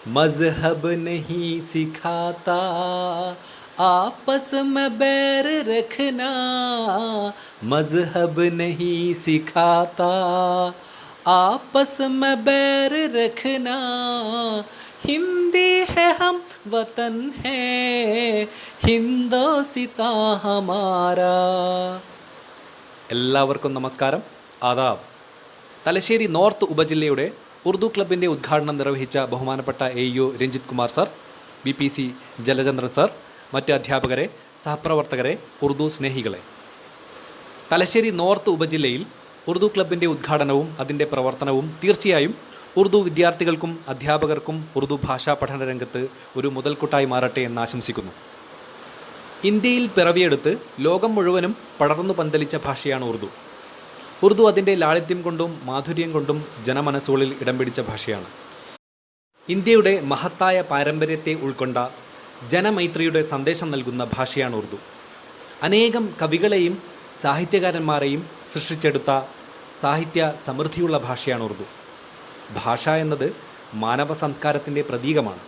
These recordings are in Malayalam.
मजहब नहीं सिखाता आपस में बैर रखना, मजहब नहीं सिखाता आपस में बैर रखना, हिंदी है हम वतन है हिंदोसिता हमारा. എല്ലാവർക്കും നമസ്കാരം, ആദാബ്. തലശ്ശേരി നോർത്ത് ഉപജില്ലയുടെ ഉറുദു ക്ലബിൻ്റെ ഉദ്ഘാടനം നിർവഹിച്ച ബഹുമാനപ്പെട്ട AU Ranjith Kumar sir, BPC Jalachandran sir, മറ്റ് അധ്യാപകരെ, സഹപ്രവർത്തകരെ, ഉറുദു സ്നേഹികളെ, തലശ്ശേരി നോർത്ത് ഉപജില്ലയിൽ ഉറുദു ക്ലബിൻ്റെ ഉദ്ഘാടനവും അതിൻ്റെ പ്രവർത്തനവും തീർച്ചയായും ഉറുദു വിദ്യാർത്ഥികൾക്കും അധ്യാപകർക്കും ഉറുദു ഭാഷാ പഠന രംഗത്ത് ഒരു മുതൽക്കൂട്ടായി മാറട്ടെ എന്ന് ആശംസിക്കുന്നു. ഇന്ത്യയിൽ പിറവിയെടുത്ത് ലോകം മുഴുവനും പടർന്നു പന്തലിച്ച ഭാഷയാണ് ഉറുദു. ഉറുദു അതിൻ്റെ ലാളിത്യം കൊണ്ടും മാധുര്യം കൊണ്ടും ജനമനസ്സുകളിൽ ഇടം പിടിച്ച ഭാഷയാണ്. ഇന്ത്യയുടെ മഹത്തായ പാരമ്പര്യത്തെ ഉൾക്കൊണ്ട ജനമൈത്രിയുടെ സന്ദേശം നൽകുന്ന ഭാഷയാണ് ഉറുദു. അനേകം കവികളെയും സാഹിത്യകാരന്മാരെയും സൃഷ്ടിച്ചെടുത്ത സാഹിത്യ സമൃദ്ധിയുള്ള ഭാഷയാണ് ഉറുദു. ഭാഷ എന്നത് മാനവ സംസ്കാരത്തിൻ്റെ പ്രതീകമാണ്.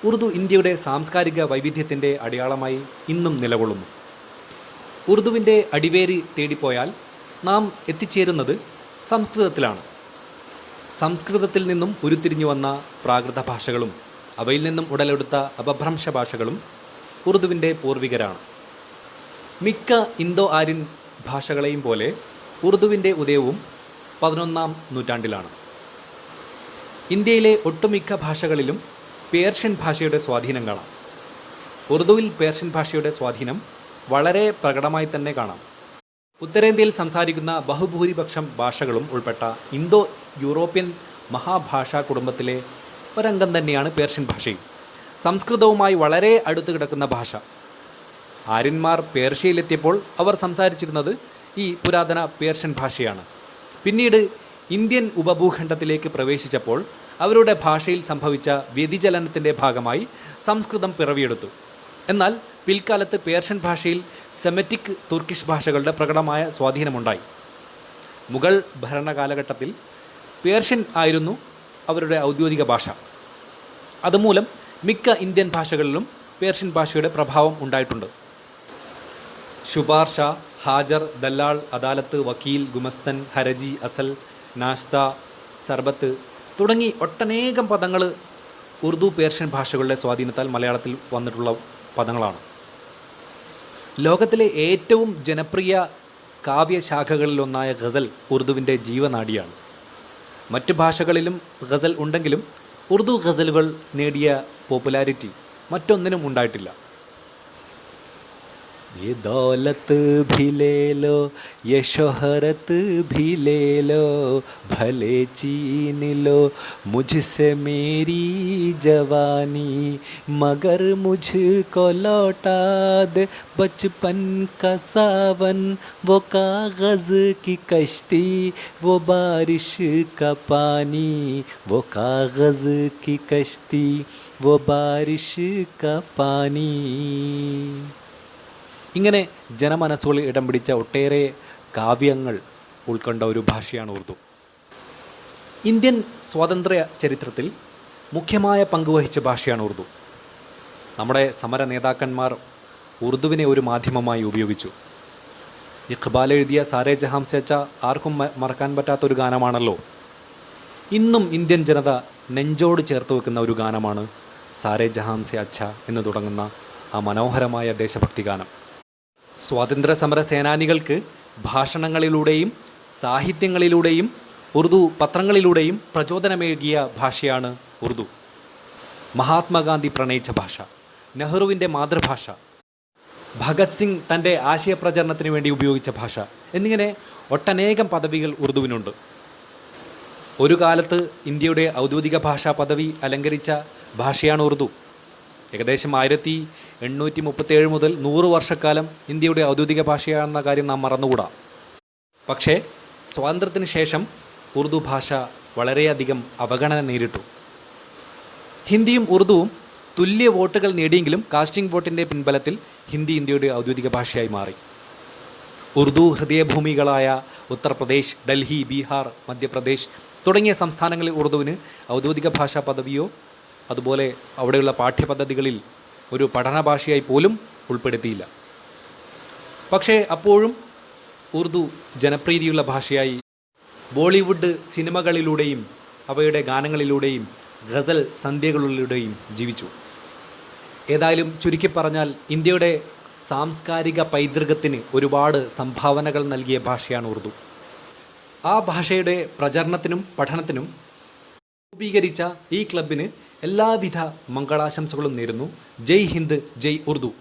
ഉറുദു ഇന്ത്യയുടെ സാംസ്കാരിക വൈവിധ്യത്തിൻ്റെ അടയാളമായി ഇന്നും നിലകൊള്ളുന്നു. ഉറുദുവിൻ്റെ അടിവേരി തേടിപ്പോയാൽ നാം എത്തിച്ചേരുന്നത് സംസ്കൃതത്തിലാണ്. സംസ്കൃതത്തിൽ നിന്നും ഉരുത്തിരിഞ്ഞു വന്ന പ്രാകൃത ഭാഷകളും അവയിൽ നിന്നും ഉടലെടുത്ത അപഭ്രംശ ഭാഷകളും ഉറുദുവിൻ്റെ പൂർവികരാണ്. മിക്ക ഇന്തോ ആര്യൻ ഭാഷകളെയും പോലെ ഉറുദുവിൻ്റെ ഉദയവും 11ാം നൂറ്റാണ്ടിലാണ്. ഇന്ത്യയിലെ ഒട്ടുമിക്ക ഭാഷകളിലും പേർഷ്യൻ ഭാഷയുടെ സ്വാധീനം കാണാം. ഉറുദുവിൽ പേർഷ്യൻ ഭാഷയുടെ സ്വാധീനം വളരെ പ്രകടമായി തന്നെ കാണാം. ഉത്തരേന്ത്യയിൽ സംസാരിക്കുന്ന ബഹുഭൂരിപക്ഷം ഭാഷകളും ഉൾപ്പെട്ട ഇന്തോ യൂറോപ്യൻ മഹാഭാഷാ കുടുംബത്തിലെ ഒരംഗം തന്നെയാണ് പേർഷ്യൻ ഭാഷയും. സംസ്കൃതവുമായി വളരെ അടുത്ത് കിടക്കുന്ന ഭാഷ. ആര്യന്മാർ പേർഷ്യയിലെത്തിയപ്പോൾ അവർ സംസാരിച്ചിരുന്നത് ഈ പുരാതന പേർഷ്യൻ ഭാഷയാണ്. പിന്നീട് ഇന്ത്യൻ ഉപഭൂഖണ്ഡത്തിലേക്ക് പ്രവേശിച്ചപ്പോൾ അവരുടെ ഭാഷയിൽ സംഭവിച്ച വ്യതിചലനത്തിൻ്റെ ഭാഗമായി സംസ്കൃതം പിറവിയെടുത്തു. എന്നാൽ പിൽക്കാലത്ത് പേർഷ്യൻ ഭാഷയിൽ സെമറ്റിക് തുർക്കിഷ് ഭാഷകളുടെ പ്രകടമായ സ്വാധീനമുണ്ടായി. മുഗൾ ഭരണകാലഘട്ടത്തിൽ പേർഷ്യൻ ആയിരുന്നു അവരുടെ ഔദ്യോഗിക ഭാഷ. അതുമൂലം മിക്ക ഇന്ത്യൻ ഭാഷകളിലും പേർഷ്യൻ ഭാഷയുടെ പ്രഭാവം ഉണ്ടായിട്ടുണ്ട്. ശുപാർശ, ഹാജർ, ദല്ലാൾ, അദാലത്ത്, വക്കീൽ, ഗുമസ്തൻ, ഹരജി, അസൽ, നാസ്ത, സർബത്ത് തുടങ്ങി ഒട്ടനേകം പദങ്ങൾ ഉറുദു പേർഷ്യൻ ഭാഷകളുടെ സ്വാധീനത്താൽ മലയാളത്തിൽ വന്നിട്ടുള്ള പദങ്ങളാണ്. ലോകത്തിലെ ഏറ്റവും ജനപ്രിയ കാവ്യശാഖകളിലൊന്നായ ഗസൽ ഉറുദുവിൻ്റെ ജീവനാഡിയാണ്. മറ്റ് ഭാഷകളിലും ഗസൽ ഉണ്ടെങ്കിലും ഉറുദു ഗസലുകൾ നേടിയ പോപ്പുലാരിറ്റി മറ്റൊന്നിനും ഉണ്ടായിട്ടില്ല. ये दौलत भी ले लो, ये शोहरत भी ले लो, भले छीन लो मुझसे मेरी जवानी, मगर मुझको लौटा दे बचपन का सावन, वो कागज़ की कश्ती, वो बारिश का पानी, वो कागज़ की कश्ती, वो बारिश का पानी. ഇങ്ങനെ ജനമനസ്സുകളിൽ ഇടം പിടിച്ച ഒട്ടേറെ കാവ്യങ്ങൾ ഉൾക്കൊണ്ട ഒരു ഭാഷയാണ് ഉറുദു. ഇന്ത്യൻ സ്വാതന്ത്ര്യ ചരിത്രത്തിൽ മുഖ്യമായ പങ്കുവഹിച്ച ഭാഷയാണ് ഉറുദു. നമ്മുടെ സമര നേതാക്കന്മാർ ഉറുദുവിനെ ഒരു മാധ്യമമായി ഉപയോഗിച്ചു. ഇഖ്ബാൽ എഴുതിയ സാരേ ജഹാം സേ അച്ഛാ ആർക്കും മറക്കാൻ പറ്റാത്തൊരു ഗാനമാണല്ലോ. ഇന്നും ഇന്ത്യൻ ജനത നെഞ്ചോട് ചേർത്ത് വെക്കുന്ന ഒരു ഗാനമാണ് സാരേ ജഹാം സേ അച്ഛാ എന്ന് തുടങ്ങുന്ന ആ മനോഹരമായ ദേശഭക്തി ഗാനം. സ്വാതന്ത്ര്യ സമര സേനാനികൾക്ക് ഭാഷണങ്ങളിലൂടെയും സാഹിത്യങ്ങളിലൂടെയും ഉറുദു പത്രങ്ങളിലൂടെയും പ്രചോദനമേകിയ ഭാഷയാണ് ഉറുദു. മഹാത്മാഗാന്ധി പ്രണയിച്ച ഭാഷ, നെഹ്റുവിൻ്റെ മാതൃഭാഷ, ഭഗത് സിംഗ് തൻ്റെ ആശയപ്രചരണത്തിന് വേണ്ടി ഉപയോഗിച്ച ഭാഷ എന്നിങ്ങനെ ഒട്ടനേകം പദവികൾ ഉറുദുവിനുണ്ട്. ഒരു കാലത്ത് ഇന്ത്യയുടെ ഔദ്യോഗിക ഭാഷാ പദവി അലങ്കരിച്ച ഭാഷയാണ് ഉറുദു. ഏകദേശം 1837 മുതൽ 100 വർഷക്കാലം ഇന്ത്യയുടെ ഔദ്യോഗിക ഭാഷയാണെന്ന കാര്യം നാം മറന്നുകൂടാ. പക്ഷേ സ്വാതന്ത്ര്യത്തിന് ശേഷം ഉറുദു ഭാഷ വളരെയധികം അവഗണന നേരിട്ടു. ഹിന്ദിയും ഉറുദുവും തുല്യ വോട്ടുകൾ നേടിയെങ്കിലും കാസ്റ്റിംഗ് വോട്ടിൻ്റെ പിൻബലത്തിൽ ഹിന്ദി ഇന്ത്യയുടെ ഔദ്യോഗിക ഭാഷയായി മാറി. ഉറുദു ഹൃദയഭൂമികളായ ഉത്തർപ്രദേശ്, ഡൽഹി, ബീഹാർ, മധ്യപ്രദേശ് തുടങ്ങിയ സംസ്ഥാനങ്ങളിൽ ഉറുദുവിന് ഔദ്യോഗിക ഭാഷാ പദവിയോ അതുപോലെ അവിടെയുള്ള പാഠ്യപദ്ധതികളിൽ ഒരു പഠന ഭാഷയായി പോലും ഉൾപ്പെടുത്തിയില്ല. പക്ഷേ അപ്പോഴും ഉറുദു ജനപ്രീതിയുള്ള ഭാഷയായി ബോളിവുഡ് സിനിമകളിലൂടെയും അവയുടെ ഗാനങ്ങളിലൂടെയും ഗസൽ സന്ധ്യകളിലൂടെയും ജീവിച്ചു. ഏതായാലും ചുരുക്കി പറഞ്ഞാൽ ഇന്ത്യയുടെ സാംസ്കാരിക പൈതൃകത്തിന് ഒരുപാട് സംഭാവനകൾ നൽകിയ ഭാഷയാണ് ഉറുദു. ആ ഭാഷയുടെ പ്രചരണത്തിനും പഠനത്തിനും രൂപീകരിച്ച ഈ ക്ലബിന് എല്ലാവിധ മംഗളാശംസകളും നേരുന്നു. ജയ് ഹിന്ദ്, ജയ് ഉറുദു.